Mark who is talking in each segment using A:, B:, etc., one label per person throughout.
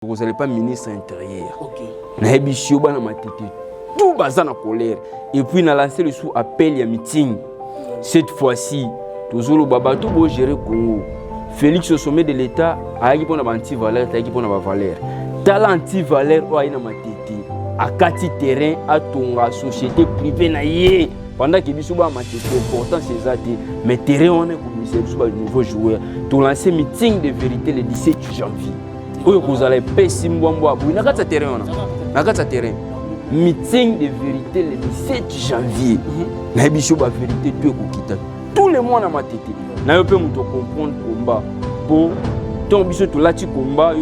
A: Vous n'allez pas ministre intérieur. Naebisio bana matete. Tout bazan en colère. Et puis on a lancé le sous appel à meeting. Cette fois-ci, toujours le baba tout beau gérer Congo. Félix au sommet de l'État a équipé pour anti-valeur, a équipé pour valeur. Talent anti-valeur ou a une matete. À 4 terrain à ton société privée naïe. Pendant que biso ba matete important c'est ça. Mais terrain on est comme c'est sur le nouveau joueur. Tout lancé meeting de vérité le 17 janvier. Où vous allez payer Simbouamboa. Vous n'avez pas de terrain. Terrain. Meeting de vérité le 17 janvier. La vérité tous les mois dans ma tête. N'a pas me comprendre combat. Pour ton biso tout là tu combat,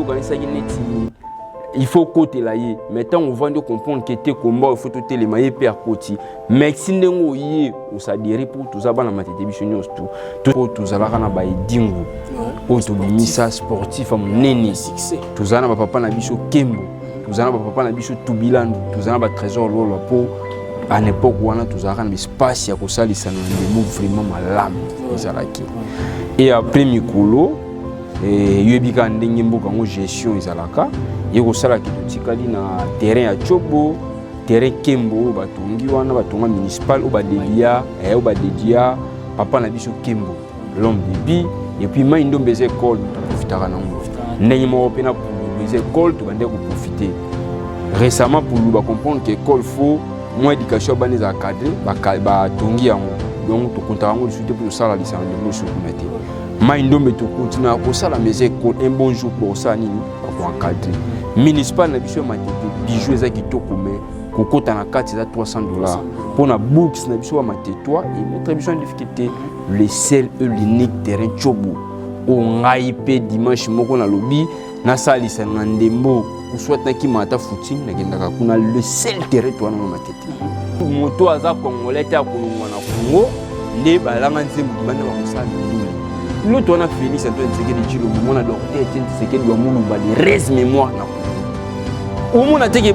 A: il faut côté là y. Maintenant on va de comprendre que tes combats il faut tout les mailler per côté. Mais si n'engo y ou ça dirait pour tout ça dans ma tête biso tout pour tout ça là na ba dingo. Pour tout misa sportif am neni succès. Tout ça na papa na biso Kembo. Tout ça na papa na biso Tubiland. Tout ça na ba trésor lolo pour à l'époque où on a tout ça na espace ya ko salisa na ndemo vraiment malam ezalaki. Et après mikolo yebika ndenge mboka ngo gestion ezalaka. Yeko sala kitotikali na terrain ya Chobo, terrain Kembo batongi wana batonga municipal ou badelia ou badedia papa na biso Kembo l'homme de bi et puis maindo beze école profitera nango ndenge mo pena pour les écoles to bande ko profiter récemment pour nous comprendre que école faut moins éducation bane za cadre ba tongi yango donc to compta yango suite pour sala licence de mo sokumete maindo meto continue ko sala mes écoles un bon jour pour ça nini pour encadrer municipal na biso matete bijou ezaki tokome kokota na kati za $300 pour na books na biso matetoi et mettre biso en difficulté le seul et l'unique terrain Chobo o ngai pe dimanche moko na lobby na salisa na ndembo uswata ki mata footing na kendaka kuna le seul terrain to na matete moto aza congolais ta kolongwa na Congo nde balanga nzembo bana ba kosala ndule l'autre on a Félix Antoine Tshisekedi Tshilo mona docteur Etienne Tshisekedi wa mulu ba les res mémoire na au monde a dit que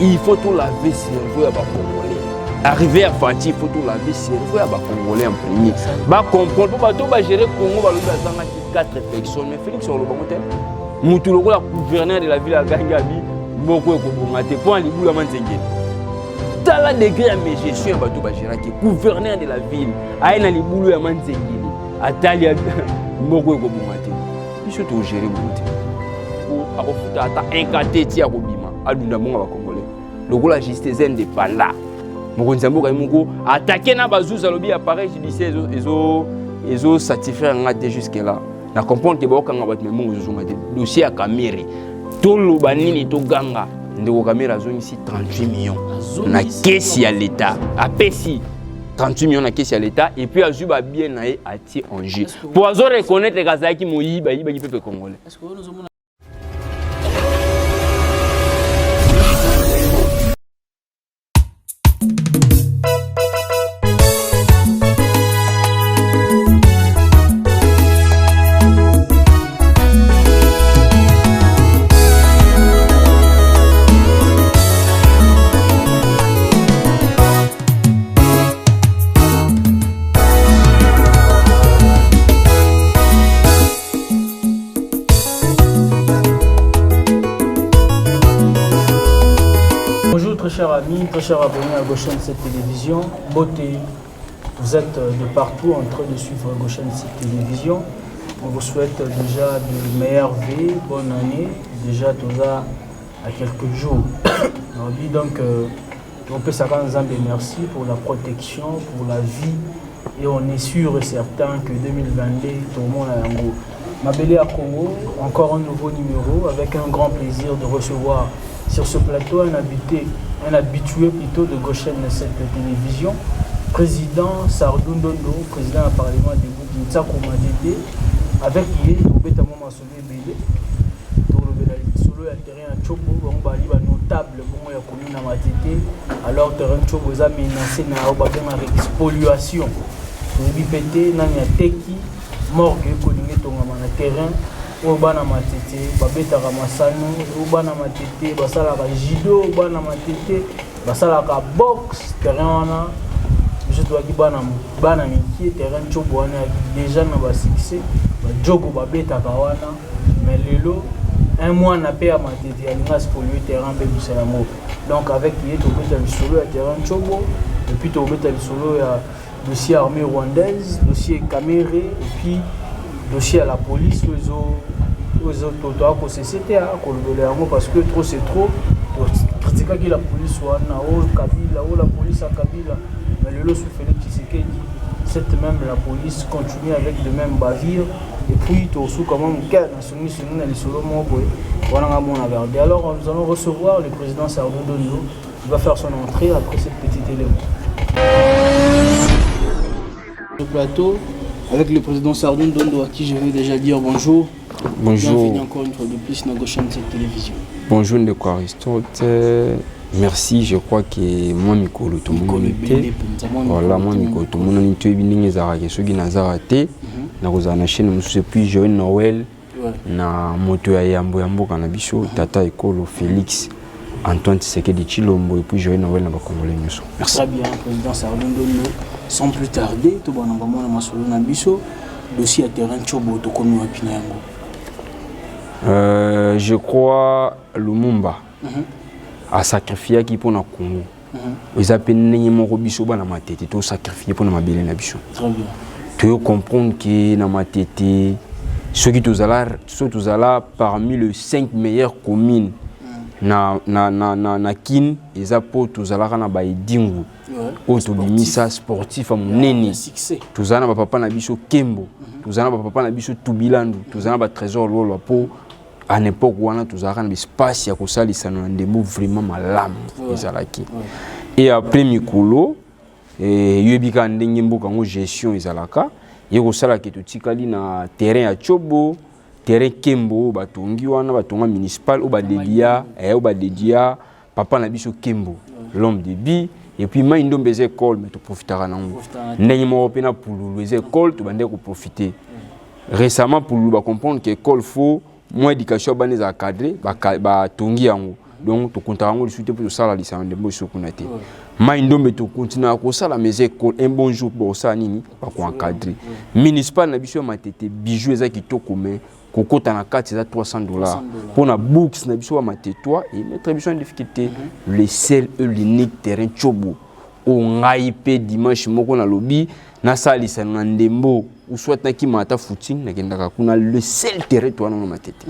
A: il faut tout laver cerveau à Congolais. Arriver à Fati, il faut tout laver cerveau à Congolais en premier. Bah comprendre, pour gérer Congo, bah le 4 personnes. Mais Félix sur le bon côté, Moutoulo la gouverneur de la ville à Gangabi, beaucoup de maté pour aller boule à Manzengé. Dans la degré à mes gestions, bah tout gérer qui gouverneur de la ville, à une boule à Manzengé, à Talia, beaucoup de maté. Il faut tout gérer Mouté. Akofuta ata incarté ti akobima adunda monga ba congolais lokola justice indépendant mokonzi mboka imoko attaquer na bazuza lobi appareil judiciaire ezo satisfaire ngate jusque là na comprendre que bakanga bat memongo zozonga te dossier ya Kamere to loba nini to ganga ndeko Kamere azongi si 38 millions na caisse ya l'état apesi 38 millions na caisse ya l'état et puis azuba bien naé ati en jeu pour azo reconnaître kazaki moyiba yiba ki peuple congolais.
B: Très chers amis, très chers abonnés à Goshen 7 Télévision, beauté, vous êtes de partout en train de suivre Goshen 7 Télévision. On vous souhaite déjà de meilleures vies, bonne année, déjà tout ça à quelques jours. On dit donc, on peut s'attendre merci pour la protection, pour la vie, et on est sûr et certain que 2022, tout le monde a un goût. Mabélé à Congo, encore un nouveau numéro, avec un grand plaisir de recevoir sur ce plateau un habitué plutôt de Goshen 7 Télévision, président Sardou Ndondo, président du Parlement du groupe Ntsako Madede, avec lui, Obetamo Masolé Bélé, solo ya terrain à Chobo, on va aller notable, bon ya commune à Matete, alors terrain Chobo est menacé avec spoliation. Pour lui péter, n'a pas teki, morgue, connue ton terrain. Obana matete babeta ramasano obana matete basala ka judo obana matete basala ka box terrain wana je dois ki bana miki terrain Chobo wana déjà na ba succès ba jogo babeta ka wana mais lelo un mois n'a pas à matete alingas pour le terrain pe bisalamo. Donc avec qui est au beta solo à terrain chobo et puis au beta solo à dossier armée rwandaise, dossier caméré et puis dossier à la police aux autres à société à parce que trop c'est trop. Critiquer que la police soit Kabila ou la police à Kabila, mais le lot sous Félix Tshisekedi, cette même la police continue avec le même bavire et puis tout sous comment alors nous allons recevoir le président Sardou Ndondo qui va faire son entrée après cette petite élément. Le plateau avec le président Sardou Ndondo à qui je vais déjà dire bonjour.
A: Bonjour.
B: Bienvenue encore une fois de plus dans Gauche cette télévision.
A: Bonjour Ndeko Aristote. Merci, je crois que moi Mikolo tout le monde était. Voilà, moi Mikolo tout le monde était bien ezarake soki nazarate na kozana chaîne mususu puis Joël Noël na moto ya yambo na biso tata ekolo Félix Antoine Tshisekedi Tshilombo et puis Joël Noël na ba Congolais nyuso.
B: Merci. Très bien, président Sardou Ndondo. Sans plus tarder, to bana ba mona masolo na biso dossier à terrain chobo to komi wa pina yango.
A: Je crois Lumumba a sacrifié qui pour na Congo. Ils appellent n'importe biso ba na matete to sacrifier pour na mabele na biso.
B: Très bien.
A: Tu veux comprendre que na matete ceux qui tous là parmi les 5 meilleures communes na kin ils appellent tous là na ba edingu. Autobimisa sportif à monene. Tous là na papa na biso Kembo. Tous là na papa na biso Tubilandu. Tous là ba trésor lolo po à l'époque où on a tous un espace à cause de ça des mots vraiment malamu izalaki et après Mikolo et yebika ndenge mboka ngo gestion izalaka yeko sala ke tutikali na terrain ya Chobo terrain Kembo batongi wana batonga municipal ou badedia papa na biso Kembo l'homme de bi et puis ma ndombe les écoles mais tu profitera nango ndenge mo pena pour les écoles tu bande ko profiter récemment pour ba comprendre que école faut moi éducation banez à cadrer ba tongi yango donc to compta yango suite pour ça la licence de boso kunate maindo mais to continuer à ça la mes écoles un bon jour pour ça nini pas ko encadrer municipal na biso matete bijou ezaki to commun kokota na carte za $300 pour na books na biso mateto et mettre biso en difficulté le seul et l'unique terrain chobo o ngaipe dimanche moko na lobby na salisa na ndembo ou soit na ki mata footing na kendaka kuna le seul territoire na matete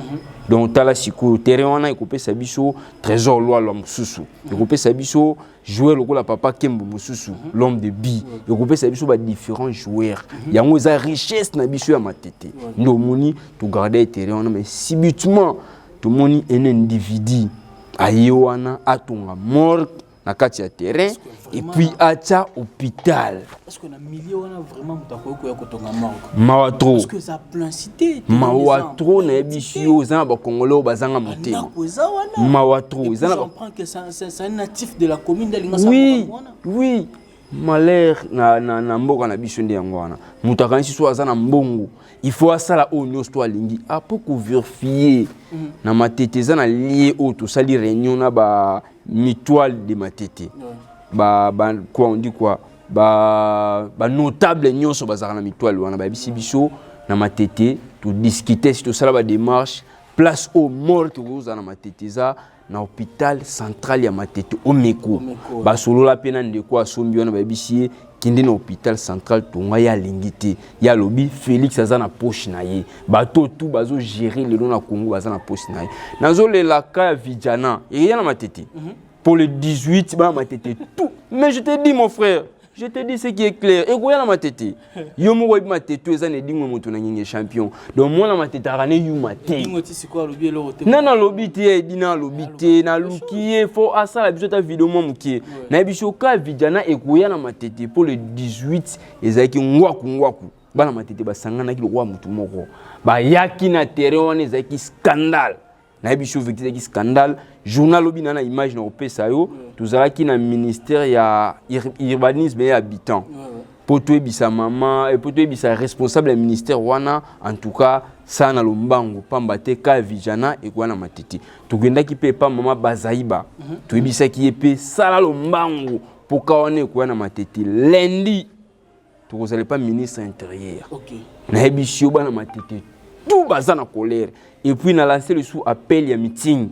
A: donc tala siko terrain wana ekopé sabiso trésor loi lo mususu ekopé sabiso joueur lokola papa Kembo mususu l'homme de bi ekopé sabiso ba différents joueurs yango za richesse na biso ya matete ndo moni to garder terrain wana mais subitement to moni un individu ayewana atonga mort na kati ya terrain et puis acha hôpital
B: parce que na milieu on a vraiment mutako ya kotonga mort
A: mawatro
B: parce que ça plein cité
A: mawatro na ebisio za ba congolais bazanga motema mawatro za na
B: comprend que c'est un natif de la commune d'Alinga.
A: Oui malheur na mboka na biso ndi yango wana mutaka nsi so azana mbongo il faut asala o nyos to alingi apo ko vérifier na matete za na lié o to sali réunion na ba mitoile de matete quoi on dit quoi ba notable nyonso bazaka na mitoile wana ba biso na matete to discuter si to sala ba démarche place au mort que vous na matete za na hôpital central ya matete o meko ba solo la pena ndeko asombi wana ba bisie kindi na hôpital central tonga ya lingité ya lobi Félix aza na poche na ye bato tout bazo gérer le na Congo baza na poche na ye nazo le la ka Vijana et ya na matete pour le 18 ba matete tout mais je te dis mon frère je te dis ce qui est clair et koya na matete yo mo webi matete eza ne dingwe moto na ngenge champion donc moi na matete arane yu matete
B: dingoti siko lobi lo te
A: na lobité dina lobité na lukié faut asala biso ta vidéo mo mukie na biso ka Vijana et koya na matete pour le 18 ezaki ngwaku bana matete basangana ki lo wa mutu moko ba yaki na terrain wana ezaki scandale na biso victime ezaki scandale journal lobi na image na opesa yo tuzalaki na ministère ya urbanisme et habitant pour toi bisa maman et pour toi bisa responsable du ministère wana en tout cas ça na lombango pamba te ka Vijana et kwa na matete tugenda ki pe pa mama bazaiba to bisa ki epe sala lombango pour ka wana kwa na matete lundi tu ko pas ministre intérieur
B: OK
A: na ebisio bana matete tout baza na colère. Et puis, on a lancé le sous-appel à meeting.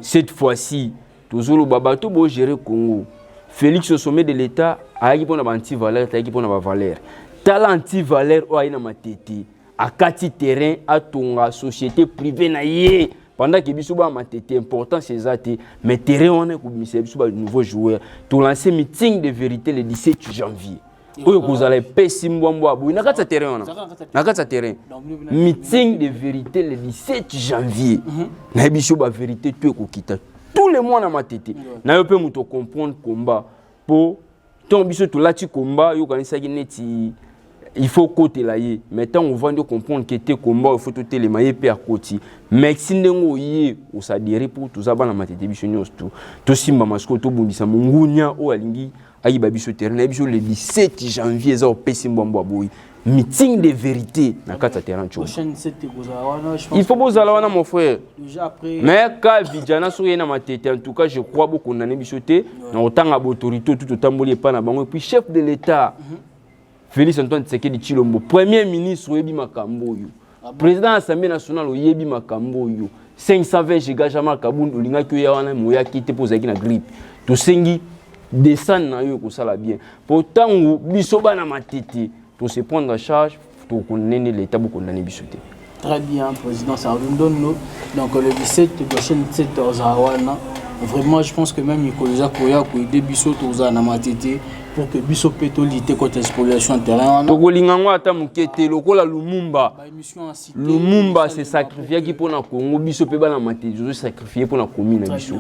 A: Cette fois-ci, toujours le babato pour gérer Congo. Félix au sommet de l'État a équipé pour anti-valeur, a équipé pour valeur. Talent anti-valeur ou a une matete. À 4 terrain, à ton société privée na yé. Pendant que biso ba matete important c'est ça, mais terrain on est comme c'est biso ba nouveau joueur. Tu lancer meeting de vérité le 17 janvier. Oyo kozala pesimbwambo abu na kata terrain on. Na kata terrain. Meeting de vérité le 17 janvier. Na biso ba vérité tu ekokita. Tous les mois na matete. Na yo pe muto comprendre combat pour ton biso to lati combat yo kanisa ki neti. Il faut côté là y maintenant on va de comprendre que tes combats il faut tout les mailler per côté mais si ndengo yé ou ça dirait pour tout ça bana matete biso nyos tout simba masko to bundisa mungunya o alingi ayi babiso terrain biso le 17 janvier za opesimbo boy meeting de vérité na kata terrain cho il faut bozala wana mon frère mais ka vijana so yena matete en tout cas je crois beaucoup na biso te na otanga autorité tout tamboli pa na bango et puis chef de l'état Félix Antoine Tshisekedi Tshilombo, Premier ministre Oyebi Makambo yo. Président de l'Assemblée nationale Oyebi Makambo yo. 520 giga Jamal Kaboun olinga ki ya wana moya kite po zaki na grippe. To sengi descendre na yo ko sala bien. Pourtant biso bana matete, to se prendre en charge, to connaître l'état bu condamner biso te.
B: Très bien président, ça nous donne nous. Donc le 17 prochaine 7 Zawana. Vraiment je pense que même Nicolas Koya ko aider biso to za na matete. Pour que biso peto lutter contre l'expoliation de terrain.
A: Tokolingango ata mukete lokola Lumumba. Lumumba se sacrifié qui pour na Congo biso pe bana mate je sacrifié pour na commune biso.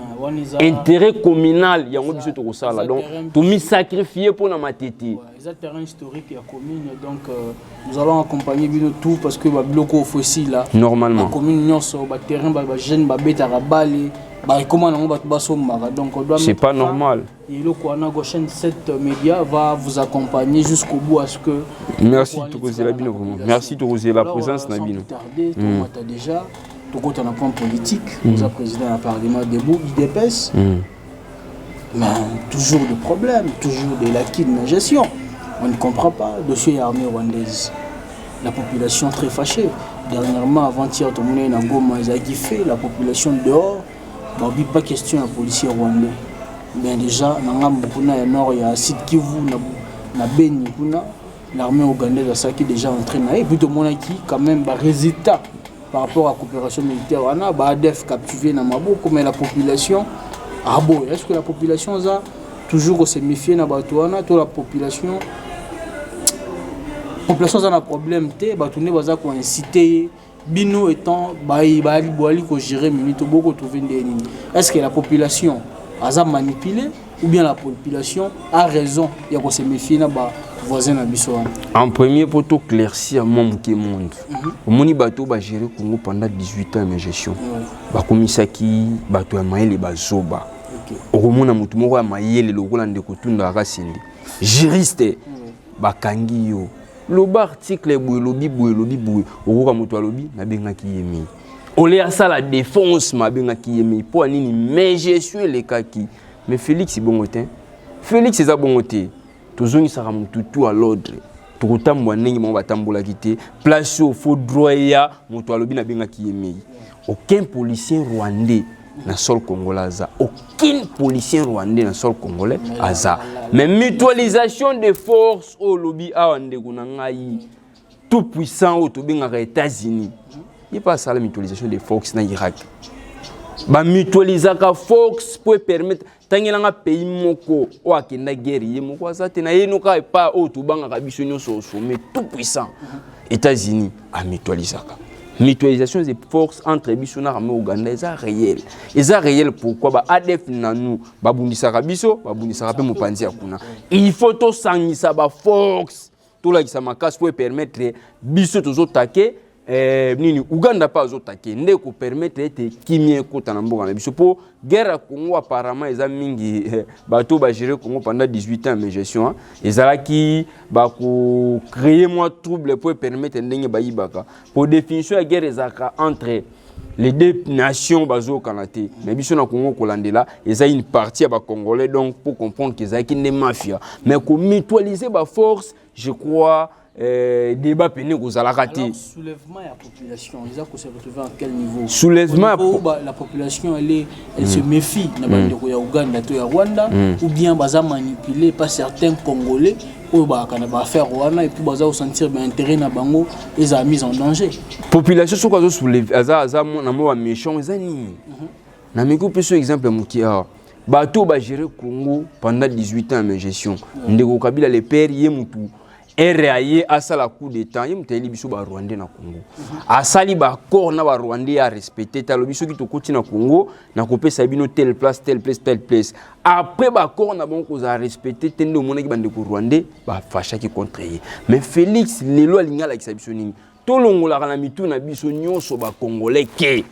A: Intérêt communal yango biso to kosala donc to mi sacrifié pour na matete.
B: Les terrains historiques ya commune donc nous allons accompagner bino tout parce que ba biloko fossile là.
A: Normalement.
B: La commune nyonso ba terrain ba jeune ba beta rabale. Donc
A: c'est pas normal.
B: Et le Kouana Gauchen 7 médias va vous accompagner jusqu'au bout à ce que.
A: Merci Tokozé Labino vraiment. Merci Tokozé la présence Nabino.
B: Déjà, Togo on a point politique, nous a président du Parlement debout, IDPS. Mais toujours des problèmes, toujours des lacunes de gestion. On ne comprend pas dossier armée rwandaise. La population très fâchée. Dernièrement, avant-hier, tout le monde a Goma, ils ont kiffé la population dehors. Bah, pas question à policier rwandais. Bien déjà, dans le nord, il y a Sud Kivu, na Beni, l'armée ougandaise a ça qui est déjà entraîné. Et puis tout le monde qui quand même des résultats par rapport à la coopération militaire. On a ADF captivé dans Maboko, mais la population, ah bon, est-ce que la population a toujours se méfier dans Batouana, toute la population a un problème, Batouné va inciter. Bino étant ko gérer minute beaucoup trouver des lignes. Est-ce que la population a manipulé ou bien la population a raison il y a se méfier na ba voisin na biso.
A: En premier pour tout éclaircir mon monde. Moni bateau ba gérer Congo pendant 18 ans de gestion. Ba komisaki bateau ya maele bazoba. Okomona mutu moko ya maele lokola ndeko tunda akasindi. Juriste ba kangi yo. Loba article lobi okoka moto alobi na benga ki yemi ole asa la défense ma benga ki yemi po nini mais je suis le kaki mais Félix bongotin Félix eza bongoté tozongi saka mutu tout à l'ordre tukutambwa ndenge mo batambola kité place au faux droit ya moto alobi na benga ki yemi aucun policier rwandais na sol congolais aza aucun policier rwandais na sol congolais aza mais mutualisation des forces au lobby a ndeko na ngai tout puissant au tobengaka États-Unis il passe à la mutualisation des forces na Irak ba mutualisaka forces pour permettre tangelanga pays moko o akenda guerre ye moko azate na yenoka pa o tobangaka biso nyonso sommet tout puissant États-Unis a mutualisaka mutualisation des forces entre biso na armée ougandais est réel pourquoi ba ADF nanu babundisaka biso babundisaka pe mopanzi akuna il faut to sangisa ba force to la kisama makasi pour permettre biso tozo taquer nini Uganda pas zo taquer ndeko permettre ete kimie kota na mboka na biso po guerre à Congo apparemment eza mingi bato ba gérer Congo pendant 18 ans de gestion ezalaki ba ko créer moi trouble pour permettre ndenge ba yibaka pour définition la guerre ezaka entre les deux nations bazo kanate mais biso na Congo kolandela eza une partie ba congolais donc pour comprendre que ezaki ne mafia mais ko mutualiser ba force je crois débat péné aux alakati.
B: Soulèvement de la population, ils ont se retrouver à quel niveau?
A: Soulèvement
B: la population elle se méfie na bande ko ya Uganda to ya Rwanda ou bien baza manipulé par certains Congolais ou ba kana ba faire Rwanda et puis baza sentir ben intérêt na bango ils a mis en danger.
A: Population so ko soulever aza na mo méchant ezani. Na miko peso exemple mukia. Bato ba gérer Congo pendant 18 ans en gestion. Ndeko Kabila le père yemutu. RAE asala coup d'état yemuteli biso ba Rwandais na Congo. Asali ba corps na ba Rwandais a respecter talo biso ki to koti na Congo na kopesa bino telle place telle place telle place. Après ba corps na bon ko za respecter tende mona ki bande ko Rwandais ba facha ki contre ye. Mais Félix lelo alinga la kisabiso nini. To longola kana mitu na biso nyonso ba Congolais ke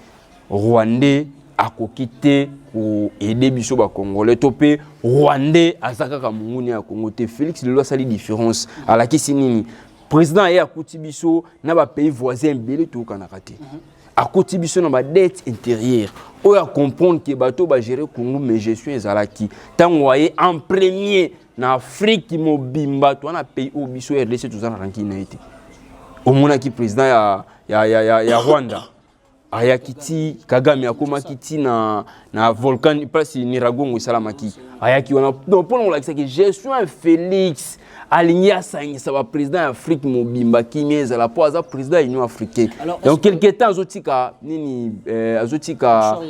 A: Rwandais a kokité pour aider biso ba Congolais topé Rwandais azaka ka munguni ya Congo te Félix lelo sali différence à la kisinini président ya kuti biso na ba pays voisins belé to kana kate a kuti biso na ba dette intérieure o ya comprendre que bato ba gérer Congo mais gestion ezalaki tant waye en premier na Afrique mobimba to na pays o biso RDC to za ranki na été au mona ki président ya Rwanda aya kiti Kagame akoma kiti na volcan place Niragongo salamaki aya ki wana donc pour on l'accès que gestion Félix aligné ça va président Afrique mobimba ki mieza la poza président Union africaine donc quelque temps azotika nini azotika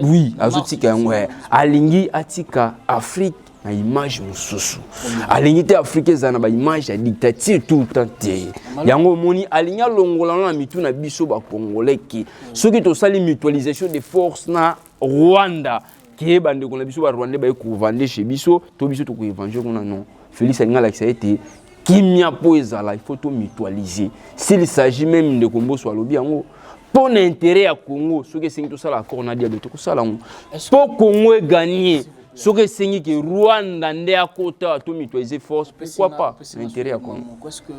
A: oui azotika ouais alingi atika Afrique na image mususu alingité africaine za na ba image ya dictature tout le temps te yango moni alinya longola na mitu na biso ba Congolais ki soki to sali mutualisation des forces na Rwanda ki bande ko na biso ba Rwanda ba ko vendre chez biso to biso to ko évanger ko na non Félix alinga la ça été kimia po ezala il faut to mutualiser s'il s'agit même de Kombo so alobi yango pour l'intérêt à Congo soki singi to sala accord na diable to ko sala ngo pour Congo gagner ce que c'est que Rwanda ndé à côté à tout mutualiser force pourquoi pas l'intérêt à Congo
B: parce que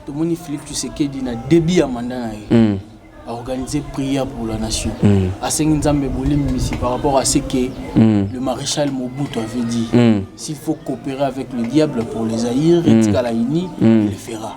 B: tout le monde Philippe Tshisekedi na début à mandat à organiser prière pour la nation à Senginzambe Bolim ici par rapport à ce que le maréchal Mobutu avait dit s'il faut coopérer avec le diable pour les haïr et Tikalaini il le fera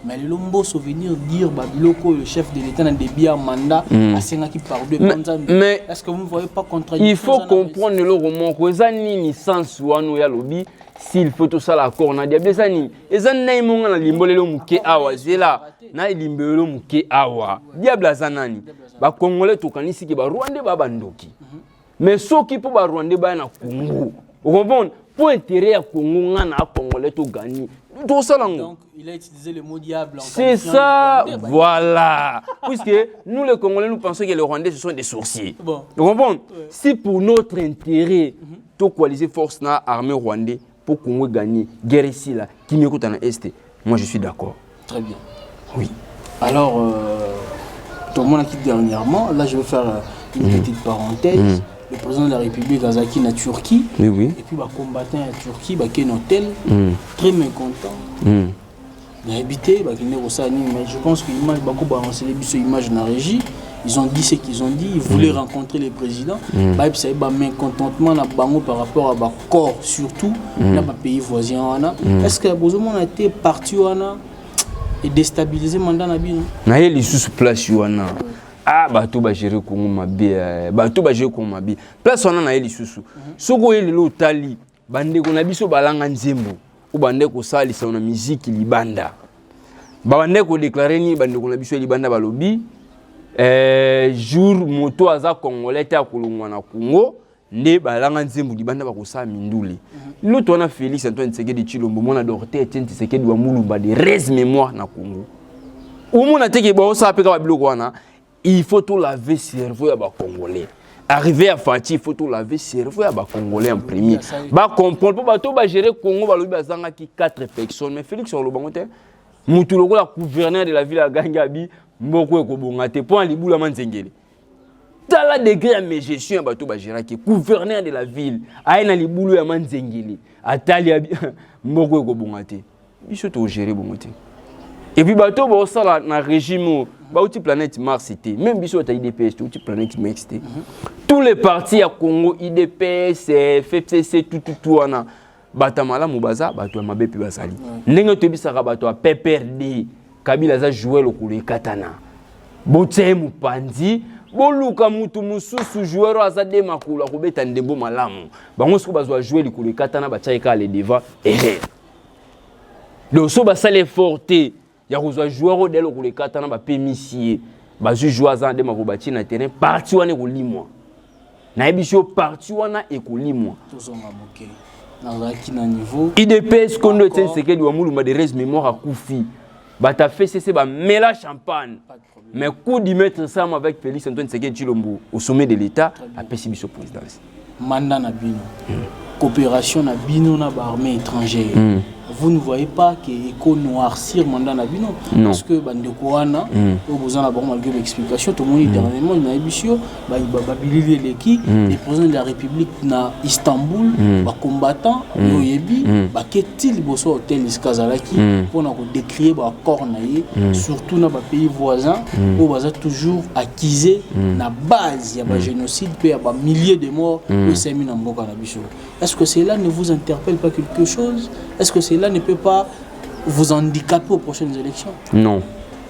B: mais le lombo souvenir dire Babiloko le chef de l'état n'a début à mandat à Sengaki par deux
A: mais
B: est-ce que vous ne voyez pas contradiction
A: il faut comprendre le roman que zani sens wano ya lobi s'il faut tout ça l'accord na diable zani ezani na imonga na limbolelo muke awa zela na limbolelo muke awa diable zanani ba Congolais to kanisi ke ba Rwandais ba bandoki mais soki pour ba Rwandais ba na Congo vous comprenez pour intérêt à Congo ngana Congolais to gagner tout ça là
B: donc il a utilisé le mot diable
A: c'est ça voilà puisque nous les Congolais nous pensons que les Rwandais ce sont des sorciers bon. Vous comprenez si pour notre intérêt to coaliser force na armée rwandais pour Congo gagner guerre ici là qui me coûte en est moi je suis d'accord
B: très bien
A: oui
B: alors tout le monde a quitté dernièrement là je vais faire une petite parenthèse le président de la République Azaki na Turquie
A: oui.
B: Et puis les combattants à Turquie qui est hôtel très mécontent habité mais je pense que l'image beaucoup balancé les images dans la régie ils ont dit ce qu'ils ont dit ils voulaient rencontrer les présidents bah ça y mécontentement na bango par rapport à ba corps surtout dans les pays voisins est-ce que besoin a été parti wana et déstabiliser mandat na bino
A: na yeli sous place wana ah bato ba gérer Congo mabe bato ba gérer Congo mabe place wana na yeli sous soko yeli lotali bande ko na biso balanga nzembo ou bande ko salisa na musique libanda ba bande ko déclarer ni bande ko na biso libanda balobi jour moto aza Congolais ta kolongwa na Congo nde balanga nzembo libanda ba ko sa mindule l'autre na Félix Antoine Tshisekedi Tshilombo mona Dorothée Etienne Tshisekedi wa mulumba de res mémoire na Congo ou mona teke ba osa peka ba biloko wana il faut tout laver cerveau ya ba Congolais arriver à Fati il faut tout laver cerveau ya ba Congolais en premier ba comprendre ba to ba gérer Congo ba lobi bazanga ki 4 personnes mais Félix on lo bango te mutu lokola gouverneur de la ville ya Gangabi mboko ko bonga te point libula manzengeli tala degré ya gestion ba to ba gérer ki gouverneur de la ville aina libulu ya manzengeli atali mboko ko bonga te biso to gérer bongo te et puis bato ba osala na régime ba outil planète Mars était même biso ta IDPS outil planète Mars était tous les partis à Congo IDPS FFCC tout wana bata malamu baza bato mabe pe basali ndenge to bisaka bato a PPRD Kabila za jouer le kule katana bote mupanzi boluka mutu mususu joueur azade makula ko beta ndembo malamu bango siko bazwa jouer le kule katana ba tsaika le devant erreur donc so basale forte ya kozwa joueur o delo kule katana ba pemisie bazu joueur za ndema ko bati na terrain parti wana ko limwa na ebisho parti wana ekolimwa
B: tozonga moke na kina niveau
A: IDPS kondo tene sekedi wa muluma de res mémoire akufi bata fait cesser ba mela champagne mais coup d'y mettre ça avec Félix Antoine Sekedi Chilombo au sommet de l'état a pessi biso présidence
B: mandat na bino coopération na bino na armée étrangère vous ne voyez pas que éco noircir mandat na bino parce que bande koana au besoin na bon malgré l'explication tout le monde dernièrement na ébisio ba bilili leki le président de la République na Istanbul ba combattant yoyebi ba ketil boso hôtel iskazalaki pour na ko décrier ba corps na ye surtout na ba pays voisins où baza toujours accusé na base ya ba génocide pe ya ba milliers de morts au semi na mboka na biso. Est-ce que cela ne vous interpelle pas quelque chose? Est-ce que cela ne peut pas vous handicaper aux prochaines élections?
A: Non.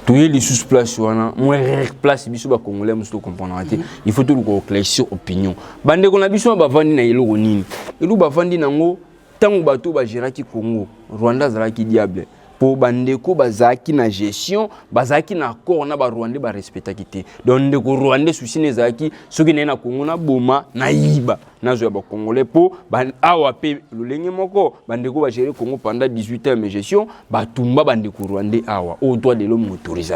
A: Tout les sous-place, moi, place, biso ba Congolais, musto comprendre. Il faut tout le clarifier opinion. Bande qu'on a biso ba vandi na yelo ronini. Elu ba vandi nango tango bato ba geraki Congo, Rwanda zalaki diable. Pour bandeko bazaki na gestion bazaki na accord na ba Rwandais ba respectaki te donc ndeko Rwandais souci nezaki soki na Congo na boma na yiba na zo ba Congolais po ban awa pe lolenge moko bandeko ba gérer Congo pendant 18 ans mais gestion ba tumba bandeko Rwandais awa au droit de l'homme autorisé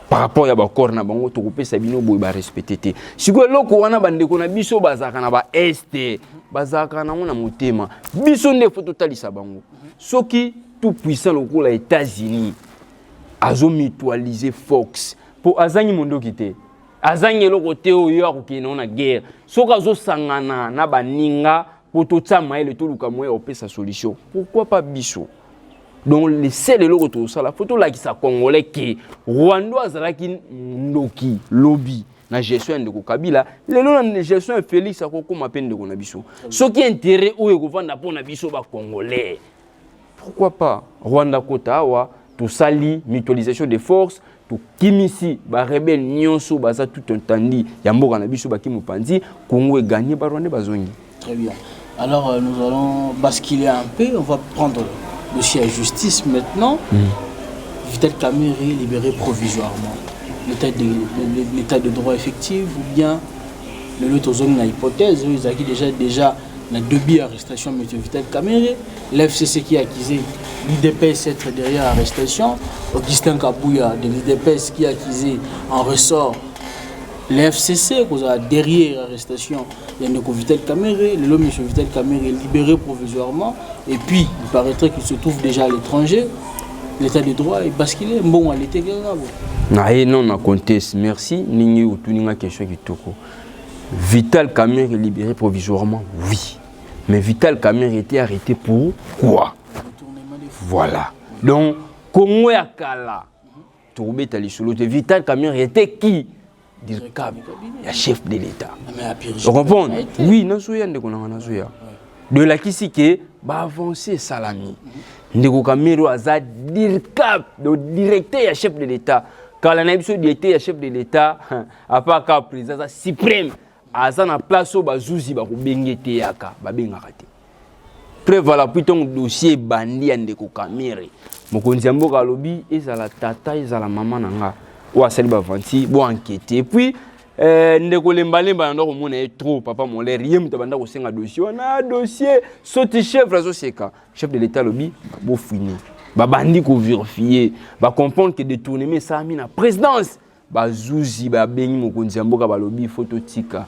A: par rapport ya ba accord na bango to kopesa bino boy ba respecter te siko loko wana bandeko na biso bazaka na ba este bazaka na mona motema biso nde faut totalisa bango soki tout puissant le les États-Unis azo mutualiser Fox pour azangi mondo kité azangi le côté o yo ko kina na guerre soka zo sangana na baninga pour tout ça maile tout luka moya opé sa solution pourquoi pas biso donc les seuls le retour ça la photo là qui sa congolais qui Rwanda azalaki ndoki lobby na gestion de Kabila lelo na gestion Félix akoko mapende de na biso soki intérêt o ko vanda pour na biso ba congolais. Pourquoi pas Rwanda Kotawa, tout sali, mutualisation des forces, tout kimisi, ba rebelle nyonso, baza tout entendu, yamboka na biso baki mupanzi, Congo est gagné par Rwanda bazongi.
B: Très bien. Alors nous allons basculer un peu, on va prendre le dossier à justice maintenant. Vital Kamerhe libéré provisoirement. L'état de droit effectif ou bien le lot zone na hypothèse, ils ont déjà la début arrestation de M. Vital Kamerhe, l'FCC qui a accusé l'IDPS être derrière l'arrestation, Augustin Kabouya de l'IDPS qui a accusé en ressort l'FCC derrière l'arrestation de M. Vital Kamerhe, le M. Vital Kamerhe est libéré provisoirement et puis il paraîtrait qu'il se trouve déjà à l'étranger, l'état de droit est basculé, bon à l'été
A: non, on conteste, merci, Ningi ou tout une question qui toko. Vital Kamerhe est libéré provisoirement, oui. Mais Vital Kamerhe était arrêté pour quoi? Voilà. Donc, Congo ya kala. Tourbe tali solo. Vital Kamerhe était qui? Il y a chef de l'État. Vous comprenez? Oui, non soya ndeko na soya. De la kisi ke ba avancer salami. Ndeko Kamerhe aza dircap, le directeur ya chef de l'État. Quand la nabiso directeur ya chef de l'État, à part ka président suprême. Aza na place au bazuzi ba ko bengete yaka ba bengaka te prévala puton dossier bandi ya ndeko Kamerhe mokonzi ya mboka lobi ezala tata ezala mama nanga o asali ba vanti bo enquêter puis ndeko lembalemba na ko mona trop papa molaire yem to banda ko senga dossier na dossier soti chef razo seka chef de l'état lobi bo fini ba bandi ko vérifier ba comprendre que détournement ça mi na présidence bazuzi ba bengi mokonzi ya mboka balobi photo tika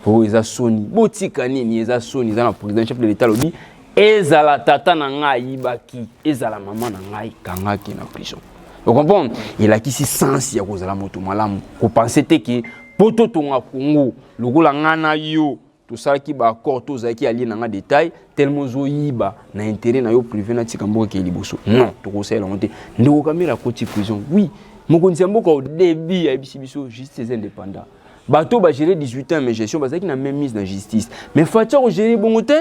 A: pour eza soni botika nini eza soni eza na président chef de l'état lobi ezala tata na ngai baki ezala mama na ngai kangaki na prison. Vous comprenez? Il a qui si sens ya kozala moto malamu ko penser te que poto tonga Congo lokola ngana yo to sala ki ba accord to zaki ali na nga détail tellement zo yiba na intérêt na yo privé na tika mboka ke liboso non to ko sala monter ndeko Kamera koti prison oui mokonzi mboka au début ya biso justice indépendant. Bateau va gérer 18 ans mais gestion parce qu'il n'a même mise dans la justice. Mais Fatia gérer bon côté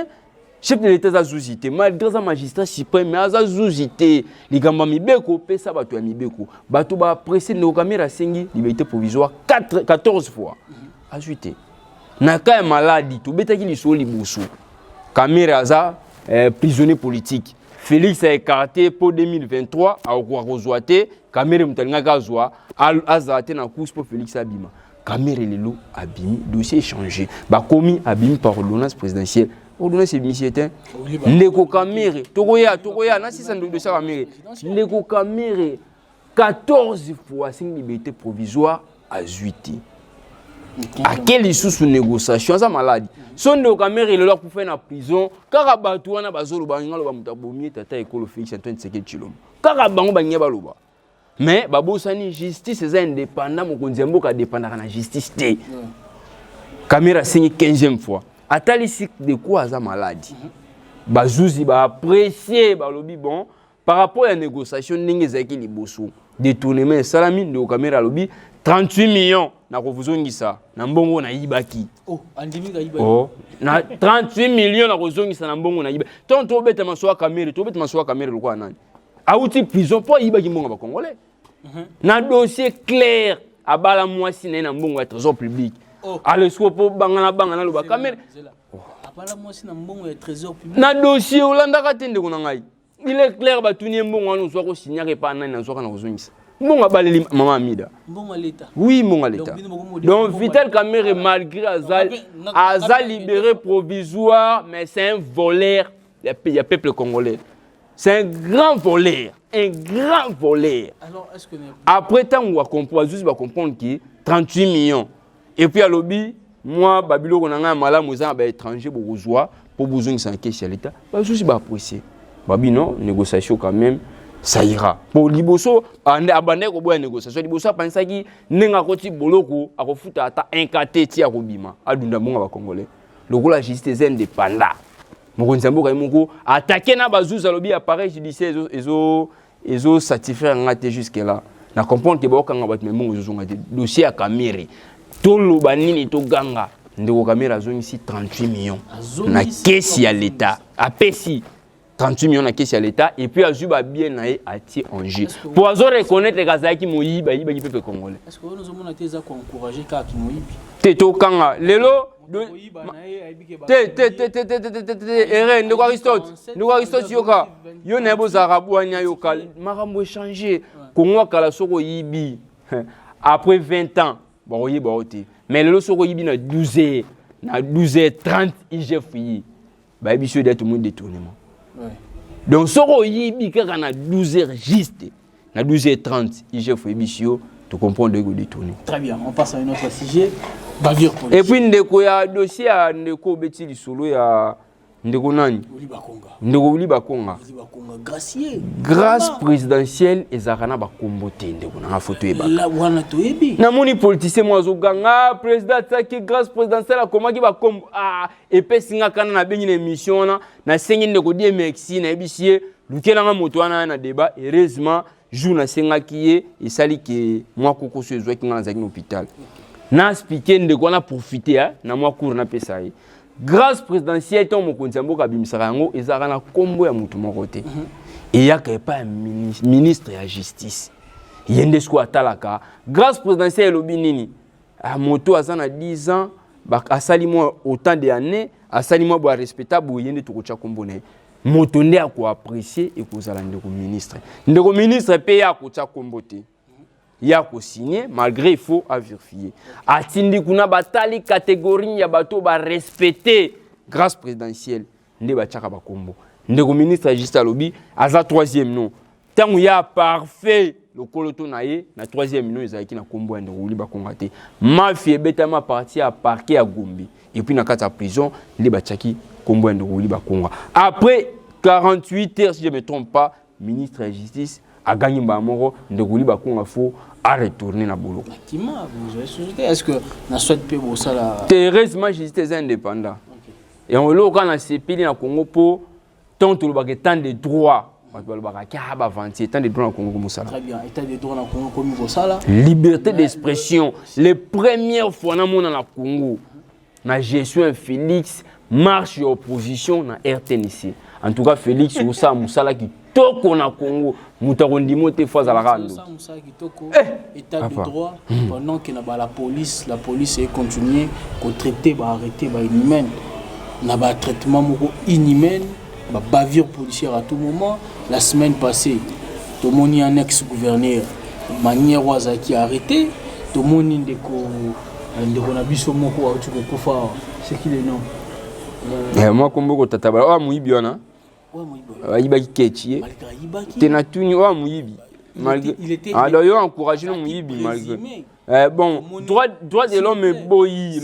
A: chef de l'état a zouzité malgré ça magistrat suprême mais a zouzité ligamba mibeko pesa bato ya mibeko bato ba pressé ne caméra sengi liberté provisoire 14 fois a zouzité na ka maladie to betaki liso libusu caméra za prisonnier politique Félix a écarté pour 2023 a rezoité caméra mutalinga kazwa azate na course pour Félix Abima caméra lelo abimi dossier changé ba commis abimi par ordonnance présidentielle ordonnance émission ndeko caméra tokoya na 600 de ça caméra ndeko caméra 14 fois sin liberté provisoire à 8 à quelle sous négociation ça maladie son ndeko caméra lelo pour faire na prison kaka batu wana bazolo bangalo ba mutabomi tata ekolo Félix Antoine Tshisekedi Tshilombo kaka bango banye baloba mais babosani justice est indépendant mokonzi mboka dépendant na justice té caméra signé 15e fois atali cycle de quoi za maladie bazuzi ba apprécier ba lobi bon par rapport à négociation ndenge zaki liboso détournement salami de caméra lobi 38 millions na kovuzongisa na mbongo na yibaki na 38 millions na kozongisa na mbongo na yibaki tonto beta maswa caméra lokwa nani auti prison pour yibaki mbongo ba congolais na dossier clair abala mwasi na mbongo ya trésor public ale sopo bangana loba caméra
B: abala mwasi na mbongo ya trésor public
A: na dossier olanda katende kuna ngai il est clair batuni mbongo anu swa ko signer pa nani na swa kana kozongisa mbongo baleli mama Amida
B: mbongo l'état
A: oui mbongo l'état donc Vital Kamerhe malgré Azal libéré provisoire mais c'est un voleur il y a peuple congolais c'est un grand voleur alors est-ce que après tant on va comprendre juste va comprendre que 38 millions et puis à lobby moi babilo konanga malamu za ba étranger bourgeois pour besoin sans caisse à l'état ba juste ba apprécier babi non négociation quand même ça ira pour liboso abandé ko boya négociation liboso pensaki nenga koti boloko akofuta ata 1 ti akobima adunda monga ba congolais lokola justice indépendant mokonzi mboka moko attaquer na bazuza lobi appareil judiciaire ezo satisfaire ngate jusque là na comprendre que ba kanga bat mbongo zozonga te dossier ya caméra to loba nini to ganga ndeko caméra zongisi 38 millions na caisse ya l'état apesi 38 millions na caisse à l'État et puis azuba bien naé ati en jeu pour azo reconnaître kazaki moyiba yiba peuple congolais
B: est-ce que nous avons été encourager ka ki moyibi
A: teto kanga lelo ere ndeko Aristote yoka yo na bo zarabu anya yoka makambo changer Congo kala soko yibi après 20 ans bon yiba oti mais lelo soko yibi na 12h30 IGF yi ba biso d'être moins détournement. Donc, si on a 12h juste, à 12h30, il faut émission, tu comprends de quoi détourner.
B: Très bien, on passe à un autre sujet.
A: Et puis, il y a un dossier à Ndeko Betili Solo, il y a Ndeko Nani. Ndeko Libakonga. Grâce présidentielle, et Zarana Bakombote, Ndeko Nana photo et
B: la wana toyebi.
A: Na moni politicien moi zoganga président taki grâce présidentielle a comment qui va comme et pesinga kana na benyi émission na sengi Ndeko die merci na ebisie lukelanga moto wana na débat heureusement jour na senga kié et sali que moi koko so ezwa kinga na zaki hôpital. Na expliquer Ndeko na profiter na moi cour na pesa yi. Grâce présidentielle ton mokonzi mboka bimisaka yango ezaka na kombo ya mutu moko te. Et ya ka pas ministre ya justice. Yende sko atalaka grâce présidentielle lobi nini a moto azana 10 ans ba asali mo autant d'années asali mo ba respectable yende to kocha kombone moto nde ako apprécier et kozala ndeko ministre pe ya kocha kombote ya ko signer malgré il faut à vérifier atindi kuna batali catégorie ya bato ba respecter grâce présidentielle nde ba chaka ba kombo ndeko ministre juste alobi aza 3e nom tant ya parfait le coloto naé na 3e nom ezaki na kombo ya ndeko Libakonga te mafia betama parti à parquet à Gombi et puis na kata prison nde ba chaki kombo ya ndeko Libakonga après 48 heures si je me trompe pas ministre de la justice a gagné Mbamoro ndeko Libakonga faut à retourner na bolo.
B: Effectivement, vous avez souhaité est-ce que na souhaite pe bo ça la
A: heureusement justice indépendant. Et on le quand na CPI na Congo pour tant tout le bagage tant de droits. Parce le bagage a ba avancer tant de droits na Congo comme ça.
B: Très bien, état de droit na Congo comme ça là.
A: Liberté d'expression, les premières fois na mona na Congo. Na gestion Félix marche d'opposition na RTNC. En tout cas, Félix Oussa Moussala qui toko na Congo, Moutarondi Moté Fazalagando.
B: État de droit, pendant que la police est continuée à traiter, à arrêter, à inhumaine. Na ba traitement inhumain, bavure policière à tout moment. La semaine passée, tout le monde un ex-gouverneur, Manière Ouazaki arrêté. Tout le monde c'est qui le nom?
A: Moi, comme beaucoup de tatabala, oh, Mouibi, on a. Ibaki Ketchi. Tenatuni, oh, Mouibi. Alors, il a encouragé le Mouibi, malgré. Bon, droit de l'homme est beau, je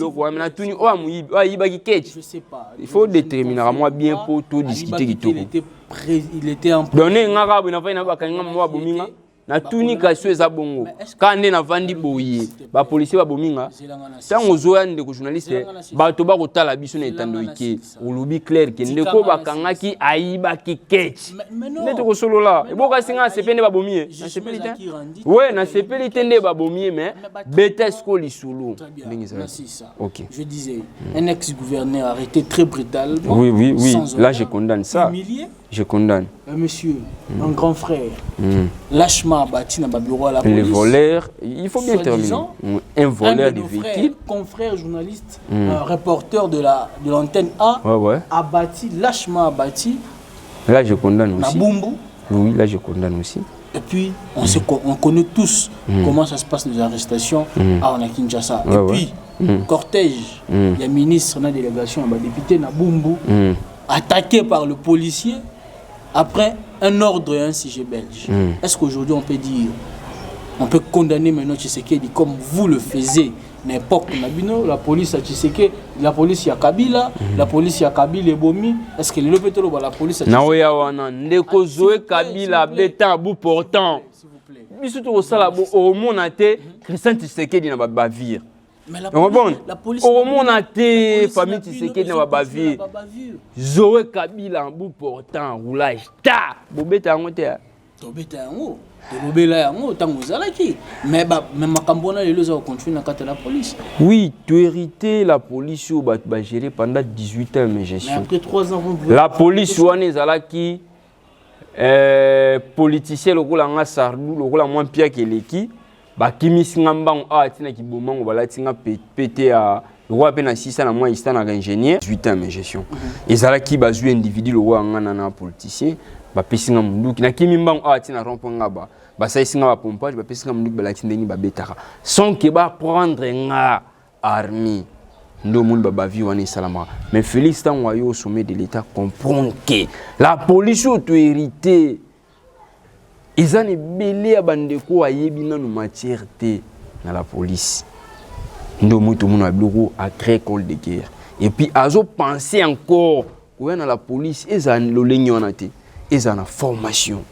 A: sais pas. Il faut déterminer à moi bien pour tout discuter.
B: Il était en
A: donné un arabe, il n'a pas eu na tuni ka sweza bongo kande na vandi boye ba policier ba bominga tango zoya ndeko journaliste bato ba kotala biso na etando ike ulubi clair ke ndeko bakangaki ayiba ki ketch neto ko solo la eboka singa sepende ba bomie na sepelite ouais na sepelite nde ba bomie mais betesko lisulu
B: c'est ça. OK, je disais un ex-gouverneur arrêté très brutalement.
A: Oui là je condamne ça.
B: Humilié.
A: Je condamne.
B: Monsieur, un grand frère, lâchement abattu dans le bureau à la police.
A: Les voleurs, il faut bien terminer. Un voleur de véhicule.
B: Confrère journaliste, un reporter de l'antenne A, abattu, lâchement abattu.
A: Là, je condamne aussi.
B: Nabumbu.
A: Oui, là, je condamne aussi.
B: Et puis, on connaît tous comment ça se passe les arrestations à Kinshasa. Et puis, cortège, il y a ministre, la délégation, il y a député, Nabumbu, attaqué par le policier. Après un ordre et un CG belge, est-ce qu'aujourd'hui on peut dire, on peut condamner maintenant Tshisekedi comme vous le faisiez n'importe où, la police à Tshisekedi, la police à Kabila, la police à Kabila et Bomi, est-ce que le pétrole la police à Tshisekedi?
A: Naoya wana ndeko zoe Kabila beta bout portant. S'il vous plaît. Biso to sala bo au monate Christian Tshisekedi na bavire.
B: Mais la police
A: au monde a été famille Tshisekedi na bavire. Zoé Kabila en bout portant roulage ta bobeta ngote
B: to beta ngo to bobela ngo tango zalaki mais makambona lelo za continuer na kata la police.
A: Oui, tu hérité la police au ba gérer pendant 18 ans mais gestion.
B: Mais après 3 ans
A: la police wana zalaki politicien lokola nga Sardou lokola moins pire que l'équipe. Bakimisi ngambang atina kibomango balatinga pété à roi pena 600 na moi istana ingénieur 18 ans mais gestion ezala ki bazu individu le roi ngana na politicien ba pesinga munduki na kimimbango atina romponga ba saisinga ba pompage ba pesinga munduki balatinga ni ba betaka sans que ba prendre nga armée ndo monde ba vie wana salama mais Félix tango ayo au sommet de l'état comprendre que la police autorité ils ont belé à bandeko ayebi na no matière té na la police. Ndo mutu muna bloko a créé école de guerre. Et puis azo penser encore que na la police ezan lo lenyo té ezana formation.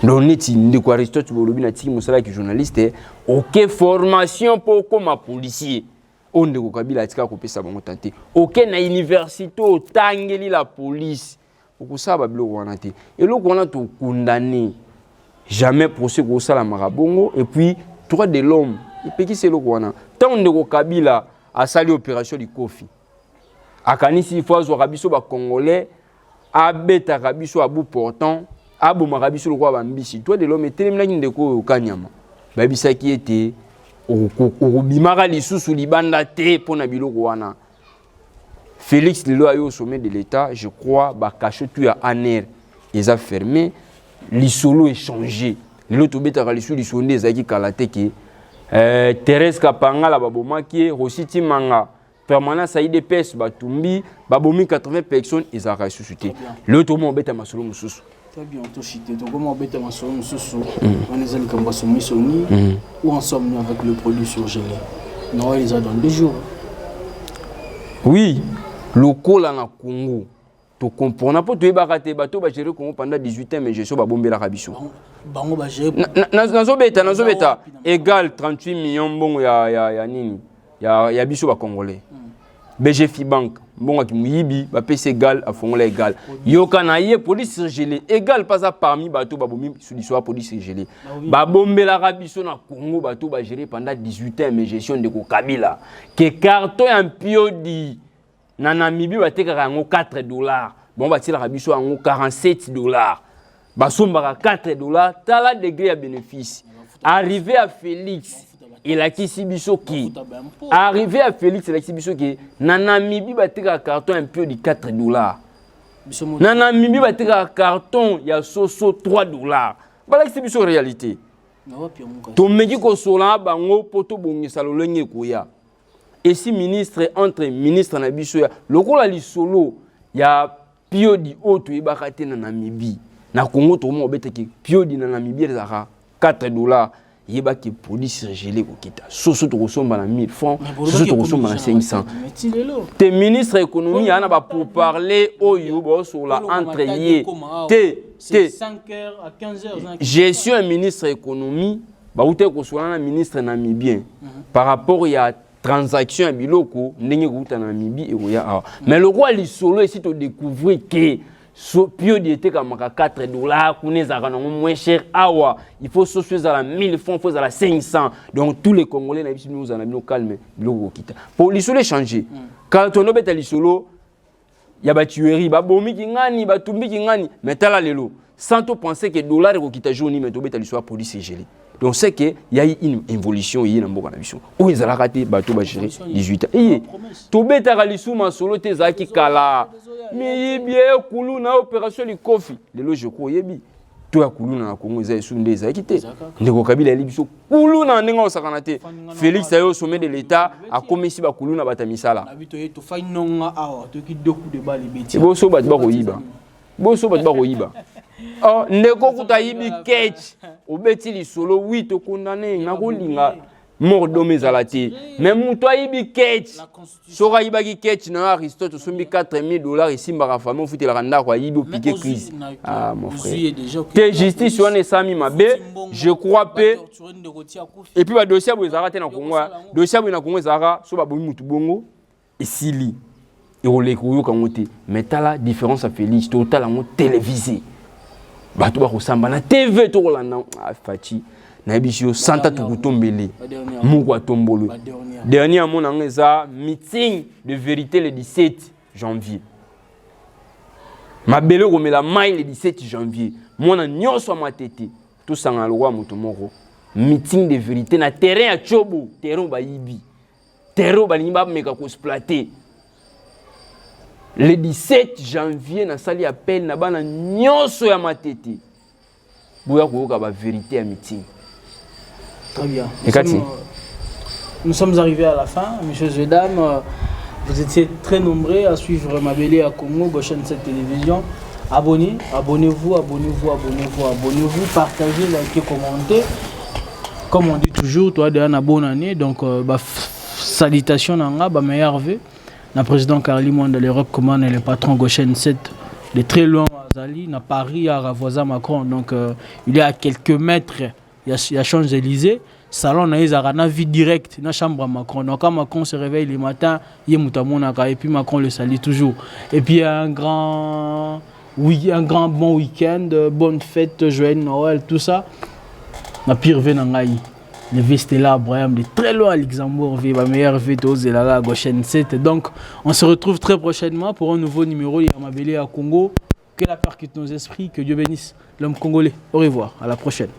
A: Donc neti ndeko Aristote bolobi na tiki musala ki journaliste OK formation pour comme policier. On ndeko Kabila tika ko pesa bango tanté. OK na université otangeli la police. Pour ça ba bloko wana té. Et loko wana to condamné. Jamais procès pour ça la marabongo et puis droit de l'homme et puis c'est le Rwanda tant de Kabila a sali opération du Kofi akanisi fois zo rabiso ba congolais abeta rabiso abu portant abu marabiso le roi bambisi droit de l'homme était même ndeko kanyama babisa qui était au bimara lisusu libanda te pona biloko wana Félix Lelo ayo au sommet de l'état je crois ba caché tu à aner ils a fermé l'isolo est changé. L'autre bête a reçu l'isolo des aki kalate qui Thérèse Kapanga la babomaki Rositi Manga permanent ça y des pes batumbi babomi 80 personnes ils a ressuscité. L'autre mon bête a masolo mususu.
B: Très bien to cité donc comment bête a masolo mususu on est allé comme ça misoni ou ensemble avec le produit surgelé. Non ils a dans 2 jours.
A: Oui, le col en Congo. Tu comprends pas tu es baraté bateau ba gérer Congo pendant 18 ans mais je suis ba bomber la rabiso
B: bango ba gérer
A: nazo beta égal 38 millions bongo ya nini ya biso ba congolais BGF Bank bongo ki muyibi ba PC égal a fongola égal yoka na ye police gelé égal pas ça parmi bateau ba bombi sous l'histoire police gelé ba bomber la rabiso na Congo bateau ba gérer pendant 18 ans mais gestion de Kabila que carton un piodi na Namibie batekaka yango 4 $. Bon batilaka biso yango 47 $. Basombaka 4 $. Tala degré ya bénéfice. Arrivé à Félix, il a qui sibiso qui. Arrivé à Félix, il a qui sibiso qui. Na Namibie batekaka carton un peu de 4 $. Na Namibie batekaka carton ya soso 3 $. Bala qui sibiso réalité. Tomeki ko sola bango poto bongisa lolenge koya. Et si ministre entre ministre na biso ya lokola li solo ya piodi oto ibakate na Namibie. Na Congo to mo beteki piodi na Namibie ezaka 4 $. Yebaki police gelé ko kita. Soso to kosomba na 1000 francs, soso to kosomba na 500. Te ministre économie ana ba pour parler oyo bo sur la entre yé. Te
B: 5h à 15h.
A: Gestion ministre économie ba outé ko sur na ministre namibien par rapport ya transaction biloko ndenge ko uta na Namibie et ya. Mais le roi li solo ici to découvrir que so pio était comme 4 $, kuneza kana moins cher awa, il faut souscrire à la 1000 francs, il faut à la 500. Donc tous les Congolais nous en ont calme biloko kita. Pour l'isolo changer. Quand on obeta l'isolo ya ba tuerie, ba bomi kingani, ba tumbi kingani, mais tala lelo. Sans to penser que dollar ko kita joni mais obeta l'isolo police gelé. Donc c'est que il y a une évolution yi na mboka na biso. O ezala kati bato ba gérer 18 ans. Et tobeta kalisuma solo te zaki kala. Mais bien kulu na opération li kofi. Lelo je crois yebi. To ya kulu na Congo za sunde za kité. Ndeko Kabila li biso kulu na ndenge osakana te. Félix ayo sommet de l'état a commis ba kulu na batamisala.
B: Na bito ye to fa inonga awa to ki doku de bali beti.
A: Bo so bat ba ko yiba. Bo so bat ba ko yiba. Oh, ndeko kutayibi catch obeti li solo 8 to condamné na kolinga mort domé zalati mais muto ayibi catch soka yiba ki catch na Aristote sombi 4000 $ ici mbaka famille on fitela randa kwa yibi piquer crise. Ah mon frère te justice on est sami mabe je crois pe et puis ba dossier bo zalati na Congo dossier bo na Congo zara so ba bomi mutu bongo esili et on les koyo kangote mais tala différence à Félix total en télévisé. Bato ba kosamba na TV to kolanda afati na bisio santa tukutombele mukwa tombolo dernier mon angeza meeting de vérité le 17 janvier mabelo komela mai le 17 janvier mona nyonso matete to sanga lwa moto moko meeting de vérité na terrain ya Chobo terrain ba yibi terrain ba limba meka ko exploiter. Le 17 janvier, na sali appel na bana nyonso ya matete. Boya koyoka ba vérité à meeting.
B: Très bien. Nous sommes arrivés à la fin, messieurs et dames. Vous étiez très nombreux à suivre Mabele à Congo, Goshen 7 télévision. Abonnez-vous, partagez, likez, commentez. Comme on dit toujours, toi de une bonne année, donc salutations nanga, meilleur vœu. Le président Carly Mwanda le recommande le patron Goshen 7 de très loin à Zali, à Paris, à voisin Macron. Donc il est à quelques mètres, il y a Champs-Élysées. Salon na une vie directe dans la chambre à Macron. Donc quand Macron se réveille le matin, il y a Moutamonaka et puis Macron le salue toujours. Et puis il y a un grand bon week-end, bonne fête, joyeux Noël, tout ça. Ma pire venangaï. Le veste là, Abraham, de très loin à Luxembourg, ma meilleure vidéo de la Goshen 7. Donc, on se retrouve très prochainement pour un nouveau numéro de Mabele à Congo. Que la paix quitte nos esprits, que Dieu bénisse l'homme congolais. Au revoir, à la prochaine.